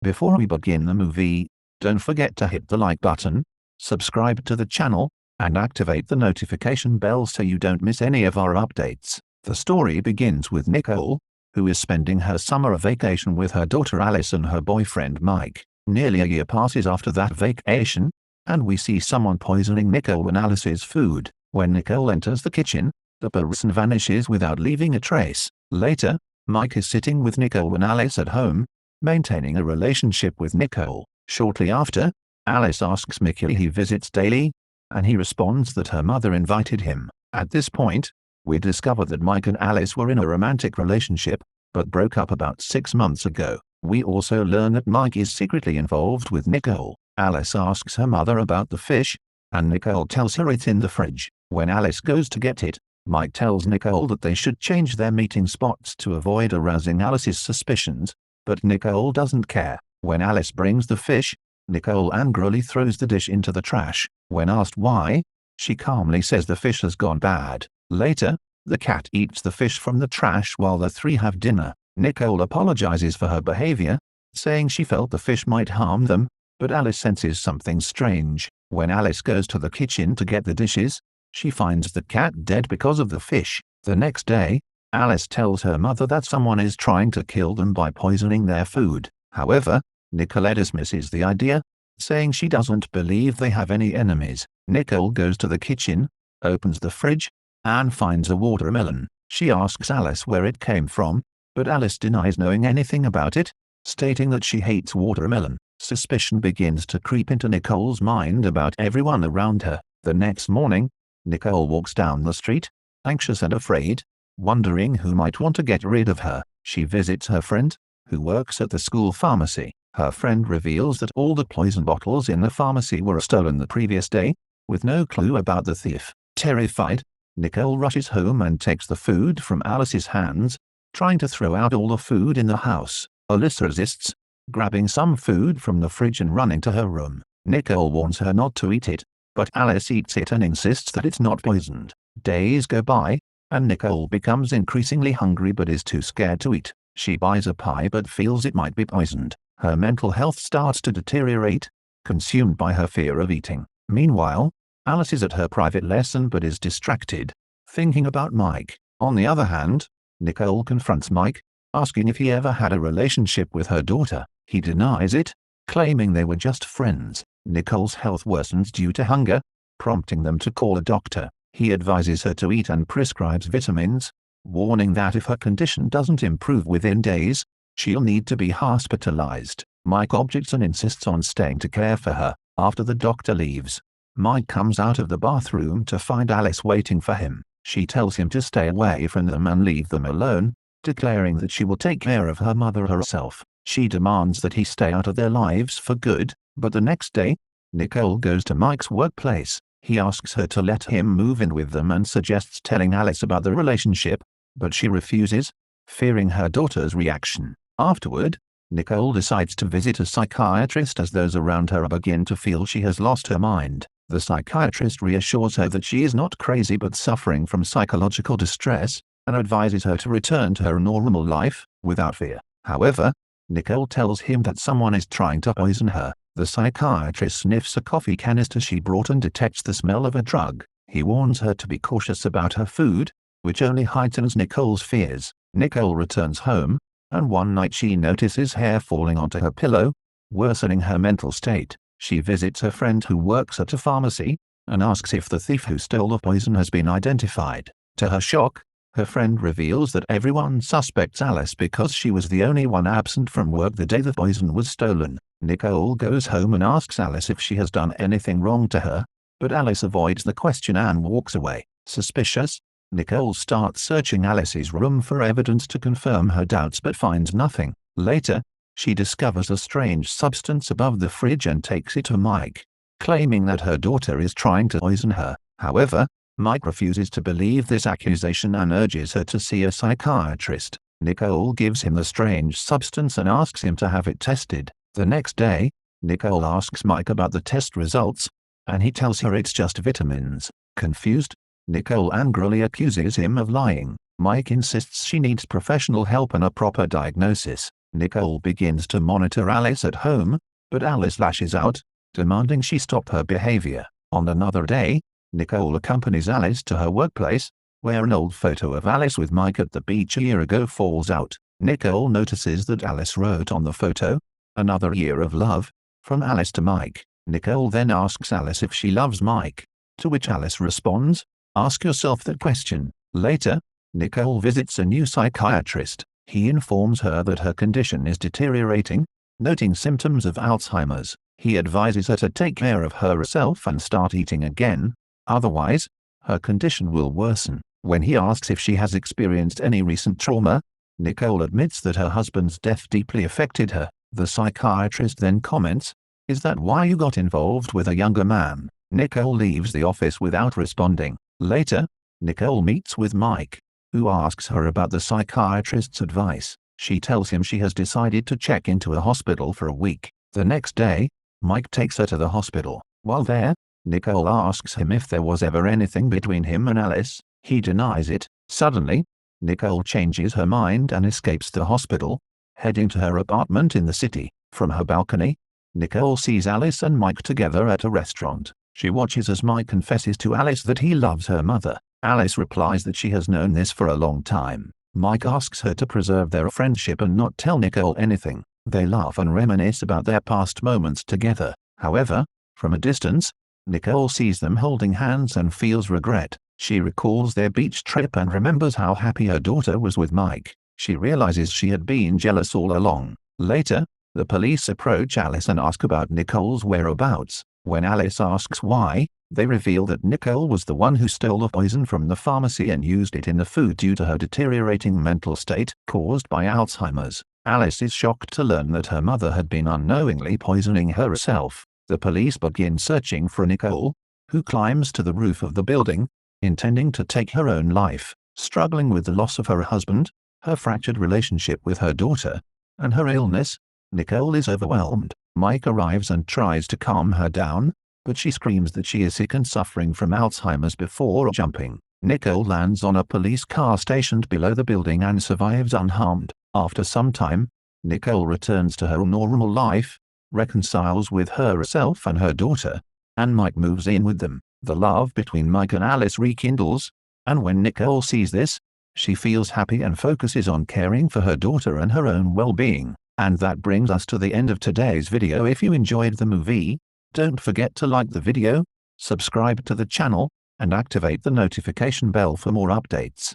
Before we begin the movie, don't forget to hit the like button, subscribe to the channel, and activate the notification bell so you don't miss any of our updates. The story begins with Nicole, who is spending her summer vacation with her daughter Alice and her boyfriend Mike. Nearly a year passes after that vacation, and we see someone poisoning Nicole and Alice's food. When Nicole enters the kitchen, the person vanishes without leaving a trace. Later, Mike is sitting with Nicole and Alice at home, maintaining a relationship with Nicole. Shortly after, Alice asks Mike if he visits daily, and he responds that her mother invited him. At this point, we discover that Mike and Alice were in a romantic relationship, but broke up about 6 months ago. We also learn that Mike is secretly involved with Nicole. Alice asks her mother about the fish, and Nicole tells her it's in the fridge. When Alice goes to get it, Mike tells Nicole that they should change their meeting spots to avoid arousing Alice's suspicions, but Nicole doesn't care. When Alice brings the fish, Nicole angrily throws the dish into the trash. When asked why, she calmly says the fish has gone bad. Later, the cat eats the fish from the trash while the three have dinner. Nicole apologizes for her behavior, saying she felt the fish might harm them, but Alice senses something strange. When Alice goes to the kitchen to get the dishes, she finds the cat dead because of the fish. The next day, Alice tells her mother that someone is trying to kill them by poisoning their food. However, Nicole dismisses the idea, saying she doesn't believe they have any enemies. Nicole goes to the kitchen, opens the fridge, and finds a watermelon. She asks Alice where it came from, but Alice denies knowing anything about it, stating that she hates watermelon. Suspicion begins to creep into Nicole's mind about everyone around her. The next morning, Nicole walks down the street, anxious and afraid, wondering who might want to get rid of her. She visits her friend, who works at the school pharmacy. Her friend reveals that all the poison bottles in the pharmacy were stolen the previous day, with no clue about the thief. Terrified, Nicole rushes home and takes the food from Alice's hands, trying to throw out all the food in the house. Alice resists, grabbing some food from the fridge and running to her room. Nicole warns her not to eat it, but Alice eats it and insists that it's not poisoned. Days go by, and Nicole becomes increasingly hungry but is too scared to eat. She buys a pie but feels it might be poisoned. Her mental health starts to deteriorate, consumed by her fear of eating. Meanwhile, Alice is at her private lesson but is distracted, thinking about Mike. On the other hand, Nicole confronts Mike, asking if he ever had a relationship with her daughter. He denies it, claiming they were just friends. Nicole's health worsens due to hunger, prompting them to call a doctor. He advises her to eat and prescribes vitamins, warning that if her condition doesn't improve within days, she'll need to be hospitalized. Mike objects and insists on staying to care for her. After the doctor leaves, Mike comes out of the bathroom to find Alice waiting for him. She tells him to stay away from them and leave them alone, declaring that she will take care of her mother herself. She demands that he stay out of their lives for good, but the next day, Nicole goes to Mike's workplace. He asks her to let him move in with them and suggests telling Alice about the relationship, but she refuses, fearing her daughter's reaction. Afterward, Nicole decides to visit a psychiatrist as those around her begin to feel she has lost her mind. The psychiatrist reassures her that she is not crazy but suffering from psychological distress, and advises her to return to her normal life, without fear. However, Nicole tells him that someone is trying to poison her. The psychiatrist sniffs a coffee canister she brought and detects the smell of a drug. He warns her to be cautious about her food, which only heightens Nicole's fears. Nicole returns home, and one night she notices hair falling onto her pillow, worsening her mental state. She visits her friend who works at a pharmacy, and asks if the thief who stole the poison has been identified. To her shock, her friend reveals that everyone suspects Alice because she was the only one absent from work the day the poison was stolen. Nicole goes home and asks Alice if she has done anything wrong to her, but Alice avoids the question and walks away. Suspicious, Nicole starts searching Alice's room for evidence to confirm her doubts but finds nothing. Later, she discovers a strange substance above the fridge and takes it to Mike, claiming that her daughter is trying to poison her. However, Mike refuses to believe this accusation and urges her to see a psychiatrist. Nicole gives him the strange substance and asks him to have it tested. The next day, Nicole asks Mike about the test results, and he tells her it's just vitamins. Confused, Nicole angrily accuses him of lying. Mike insists she needs professional help and a proper diagnosis. Nicole begins to monitor Alice at home, but Alice lashes out, demanding she stop her behavior. On another day, Nicole accompanies Alice to her workplace, where an old photo of Alice with Mike at the beach a year ago falls out. Nicole notices that Alice wrote on the photo, "Another year of love," from Alice to Mike. Nicole then asks Alice if she loves Mike, to which Alice responds, "Ask yourself that question." Later, Nicole visits a new psychiatrist. He informs her that her condition is deteriorating, noting symptoms of Alzheimer's. He advises her to take care of herself and start eating again, otherwise, her condition will worsen. When he asks if she has experienced any recent trauma, Nicole admits that her husband's death deeply affected her. The psychiatrist then comments, "Is that why you got involved with a younger man?" Nicole leaves the office without responding. Later, Nicole meets with Mike, who asks her about the psychiatrist's advice. She tells him she has decided to check into a hospital for a week. The next day, Mike takes her to the hospital. While there, Nicole asks him if there was ever anything between him and Alice. He denies it. Suddenly, Nicole changes her mind and escapes the hospital, heading to her apartment in the city. From her balcony, Nicole sees Alice and Mike together at a restaurant. She watches as Mike confesses to Alice that he loves her mother. Alice replies that she has known this for a long time. Mike asks her to preserve their friendship and not tell Nicole anything. They laugh and reminisce about their past moments together. However, from a distance, Nicole sees them holding hands and feels regret. She recalls their beach trip and remembers how happy her daughter was with Mike. She realizes she had been jealous all along. Later, the police approach Alice and ask about Nicole's whereabouts. When Alice asks why, they reveal that Nicole was the one who stole the poison from the pharmacy and used it in the food due to her deteriorating mental state caused by Alzheimer's. Alice is shocked to learn that her mother had been unknowingly poisoning herself. The police begin searching for Nicole, who climbs to the roof of the building, intending to take her own life. Struggling with the loss of her husband, her fractured relationship with her daughter, and her illness, Nicole is overwhelmed. Mike arrives and tries to calm her down, but she screams that she is sick and suffering from Alzheimer's before jumping. Nicole lands on a police car stationed below the building and survives unharmed. After some time, Nicole returns to her normal life, reconciles with herself and her daughter, and Mike moves in with them. The love between Mike and Alice rekindles, and when Nicole sees this, she feels happy and focuses on caring for her daughter and her own well-being. And that brings us to the end of today's video. If you enjoyed the movie, don't forget to like the video, subscribe to the channel, and activate the notification bell for more updates.